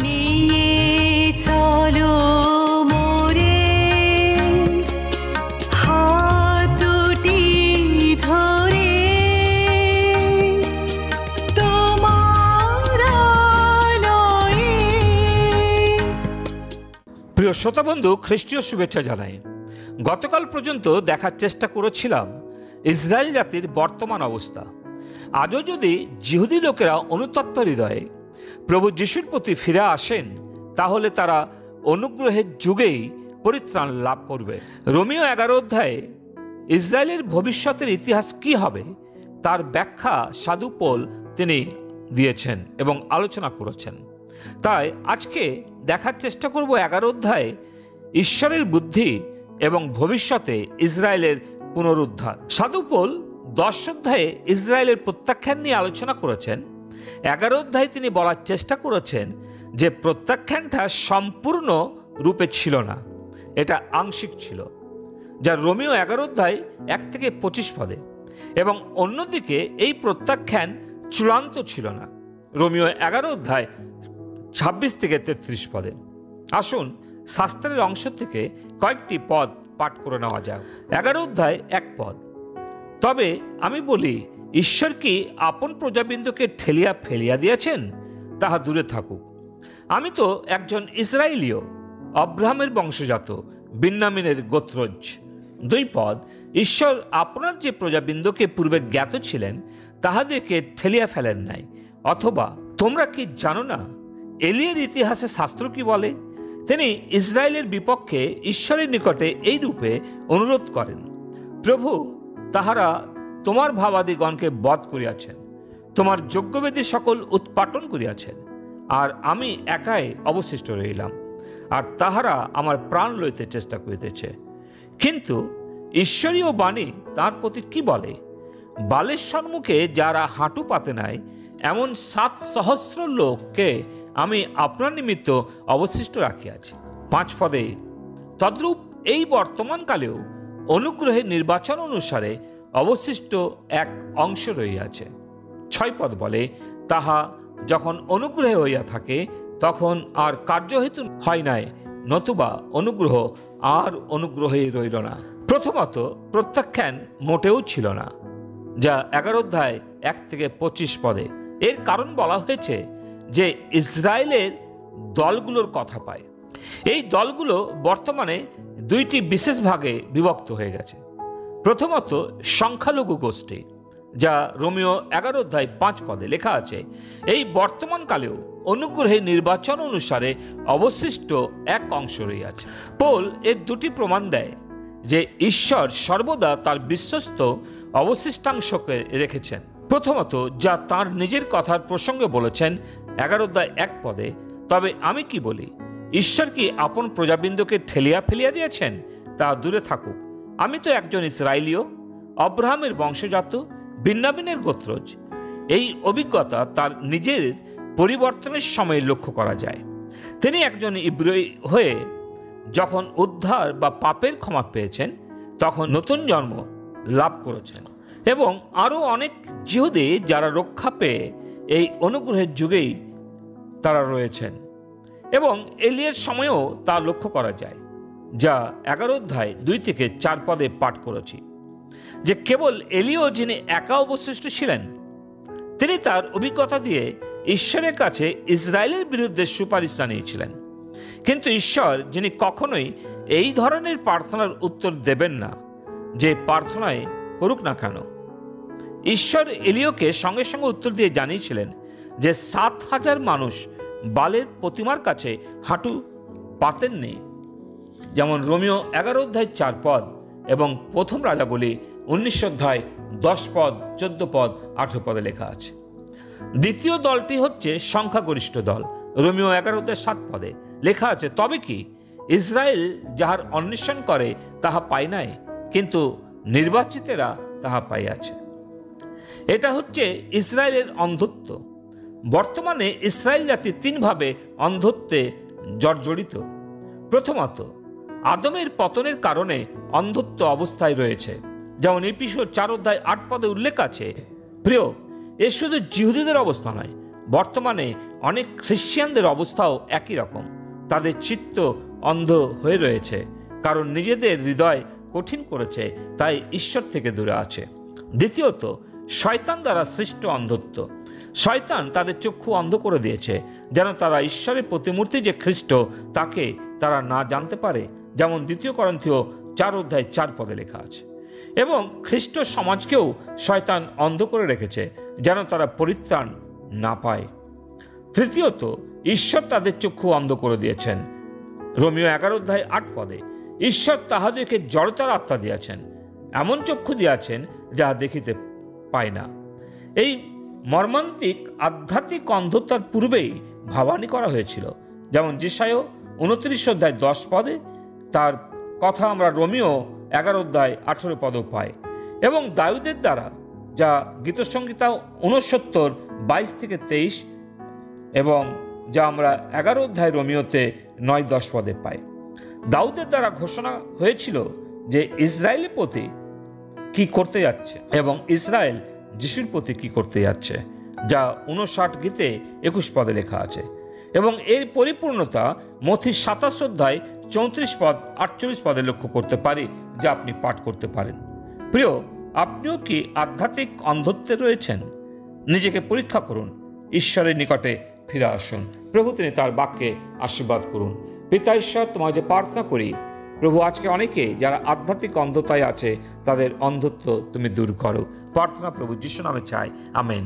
নিয়ে চলো মোরে হাত দুটি ধরে তোমার আলোয়। প্রিয় শ্রোতা বন্ধু, খ্রিস্টীয় শুভেচ্ছা জানাই। গতকাল পর্যন্ত দেখার চেষ্টা করেছিলাম ইসরায়েল জাতির বর্তমান অবস্থা। আজও যদি জিহুদি লোকেরা অনুতপ্ত হৃদয়ে প্রভু যিশুর প্রতি ফিরে আসেন, তাহলে তারা অনুগ্রহের যুগেই পরিত্রাণ লাভ করবে। রোমীয় 11 অধ্যায়ে ইসরায়েলের ভবিষ্যতের ইতিহাস কি হবে তার ব্যাখ্যা সাধু পৌল তিনি দিয়েছেন এবং আলোচনা করেছেন। তাই আজকে দেখার চেষ্টা করব 11 অধ্যায়ে ঈশ্বরের বুদ্ধি এবং ভবিষ্যতে ইসরায়েলের পুনরুদ্ধার। সাধু পৌল 10 অধ্যায়ে ইসরায়েলের প্রত্যাখ্যান নিয়ে আলোচনা করেছেন। 11 অধ্যায়ে তিনি বলার চেষ্টা করেছেন যে প্রত্যাখ্যানটা সম্পূর্ণ রূপে ছিল না, এটা আংশিক ছিল, যা রোমীয় 11 অধ্যায় 1 থেকে 25 পদে, এবং অন্যদিকে এই প্রত্যাখ্যান চূড়ান্ত ছিল না, রোমীয় 11 অধ্যায় 26 থেকে 33 পদে। আসুন শাস্ত্রের অংশ থেকে কয়েকটি পদ পাঠ করে নেওয়া যাক। 11 অধ্যায় 1 পদ, তবে আমি বলি, ঈশ্বর কি আপন প্রজাবৃন্দকে ঠেলিয়া ফেলিয়া দিয়েছেন? তাহা দূরে থাকুক। আমি তো একজন ইসরায়েলীয়, অব্রাহামের বংশজাত, বিন্যামিনের গোত্রজ। 2 পদ, ঈশ্বর আপনার যে প্রজাবৃন্দকে পূর্বে জ্ঞাত ছিলেন তাহাদেরকে ঠেলিয়া ফেলেন নাই। অথবা তোমরা কি জানো না এলিয়ের ইতিহাসে শাস্ত্র কি বলে? তিনি ইসরায়েলের বিপক্ষে ঈশ্বরের নিকটে এই রূপে অনুরোধ করেন, প্রভু, তাহারা তোমার ভাবাদিগণকে বধ করিয়াছেন, তোমার যজ্ঞবেদী সকল উৎপাটন করিয়াছেন, আর আমি একাই অবশিষ্ট রহিলাম, আর তাহারা আমার প্রাণ লইতে চেষ্টা করিতেছে। কিন্তু ঈশ্বরীয় বাণী তার প্রতি কি বলে? বালের সম্মুখে যারা হাঁটু পাতে নাই, এমন 7 সহস্র লোককে আমি আপনার নিমিত্ত অবশিষ্ট রাখিয়াছি। 5 পদে, তদ্রূপ এই বর্তমানকালেও অনুগ্রহের নির্বাচন অনুসারে অবশিষ্ট এক অংশ রহিয়াছে। 6 পদ বলে, তাহা যখন অনুগ্রহে হইয়া থাকে তখন আর কার্যহেতু হয় নাই, নতুবা অনুগ্রহ আর অনুগ্রহেই রইল না। প্রথমত প্রত্যাখ্যান মোটেও ছিল না, যা 11 অধ্যায় 1 থেকে 25 পদে। এর কারণ বলা হয়েছে যে ইসরায়েলের দলগুলোর কথা পায়। এই দলগুলো বর্তমানে 2টি বিশেষ ভাগে বিভক্ত হয়ে গেছে। প্রথমত সংখ্যালঘু গোষ্ঠী, যা রোমীয় 11 অধ্যায় 5 পদে লেখা আছে, এই বর্তমানকালেও অনুগ্রহের নির্বাচন অনুসারে অবশিষ্ট এক অংশ রইয়াছে। পৌল এর 2টি প্রমাণ দেয় যে ঈশ্বর সর্বদা তার বিশ্বস্ত অবশিষ্টাংশকে রেখেছেন। প্রথমত, যা তার নিজের কথার প্রসঙ্গে বলেছেন 11 অধ্যায় 1 পদে, তবে আমি কি বলি, ঈশ্বর কি আপন প্রজাবৃন্দকে ঠেলিয়া ফেলিয়া দিয়েছেন? তা দূরে থাকুক। আমি তো একজন ইসরায়েলীয়, অব্রাহামের বংশজাত, বিন্যামিনের গোত্রজ। এই অভিজ্ঞতা তার নিজের পরিবর্তনের সময় লক্ষ্য করা যায়। তিনি একজন ইব্রায় হয়ে যখন উদ্ধার বা পাপের ক্ষমা পেয়েছেন, তখন নতুন জন্ম লাভ করেছেন, এবং আরও অনেক জিহুদি যারা রক্ষা পেয়ে এই অনুগ্রহের যুগেই তারা রয়েছেন, এবং এলিয়ের সময়েও তা লক্ষ্য করা যায়, যা 11 অধ্যায় 2 থেকে 4 পদে পাঠ করেছি, যে কেবল এলিও যিনি একা অবশিষ্ট ছিলেন, তিনি তার অভিজ্ঞতা দিয়ে ঈশ্বরের কাছে ইসরায়েলের বিরুদ্ধে সুপারিশ জানিয়েছিলেন। কিন্তু ঈশ্বর, যিনি কখনোই এই ধরনের প্রার্থনার উত্তর দেবেন না, যে প্রার্থনায় করুক না কেন, ঈশ্বর এলিওকে সঙ্গে সঙ্গে উত্তর দিয়ে জানিয়েছিলেন যে 7,000 মানুষ বালের প্রতিমার কাছে হাঁটু পাতেননি, যেমন রোমীয় 11 অধ্যায় 4 পদ এবং প্রথম রাজাবলী 19 অধ্যায় 10 পদ, 14 পদ, 18 পদে লেখা আছে। দ্বিতীয় দলটি হচ্ছে সংখ্যাগরিষ্ঠ দল। রোমীয় 11 অধ্যায় 7 পদে লেখা আছে, তবে কি ইসরায়েল যাহার অন্বেষণ করে তাহা পায় নাই, কিন্তু নির্বাচিতেরা তাহা পাইয়াছে। এটা হচ্ছে ইসরায়েলের অন্ধত্ব। বর্তমানে ইসরায়েল জাতি 3 ভাবে অন্ধত্বে জর্জরিত। প্রথমত, আদমের পতনের কারণে অন্ধত্ব অবস্থায় রয়েছে, যেমন এপিসোড 4 অধ্যায় 8 পদে উল্লেখ আছে। প্রিয়, এ শুধু জিহুদীদের অবস্থা নয়, বর্তমানে অনেক খ্রিশ্চানদের অবস্থাও একই রকম। তাদের চিত্ত অন্ধ হয়ে রয়েছে, কারণ নিজেদের হৃদয় কঠিন করেছে, তাই ঈশ্বর থেকে দূরে আছে। দ্বিতীয়ত, শয়তান দ্বারা সৃষ্ট অন্ধত্ব। শয়তান তাদের চক্ষু অন্ধ করে দিয়েছে, যেন তারা ঈশ্বরের প্রতিমূর্তি যে খ্রিস্ট তাকে তারা না জানতে পারে, যেমন 2 করন্থীয় 4:4 লেখা আছে। এবং খ্রিস্ট সমাজকেও শয়তান অন্ধ করে রেখেছে, যেন তারা পরিত্রাণ না পায়। তৃতীয়ত, ঈশ্বর তাদের চক্ষু অন্ধ করে দিয়েছেন। রোমীয় 11:8 ঈশ্বর তাহাদেরকে জড়তার আত্মা দিয়েছেন, এমন চক্ষু দিয়েছেন যাহা দেখিতে পায় না। এই মর্মান্তিক আধ্যাত্মিক অন্ধতার পূর্বেই ভাবানী করা হয়েছিল, যেমন যেশায়া 29:10 তার কথা আমরা রোমীয় 11:18 পাই, এবং দাউদের দ্বারা, যা গীতসংহিতা 69:22-23, এবং যা আমরা 11 রোমীয়তে 9-10 পাই। দাউদের দ্বারা ঘোষণা হয়েছিল যে ইসরায়েলের প্রতি কি করতে যাচ্ছে এবং ইসরায়েল যিশুর প্রতি কি করতে যাচ্ছে, যা 59 গীতে 21 লেখা আছে। এবং এর পরিপূর্ণতা মথি 27:34-48 লক্ষ্য করতে পারি, যা আপনি পাঠ করতে পারেন। প্রিয়, আপনিও কি আধ্যাত্মিক অন্ধত্বে রয়েছেন? নিজেকে পরীক্ষা করুন, ঈশ্বরের নিকটে ফিরে আসুন। প্রভু তিনি তার বাক্যে আশীর্বাদ করুন। পিতা ঈশ্বর, তোমায় যে প্রার্থনা করি প্রভু, আজকে অনেকে যারা আধ্যাত্মিক অন্ধতায় আছে তাদের অন্ধত্ব তুমি দূর করো। প্রার্থনা প্রভু যিশু নামে চাই, আমেন।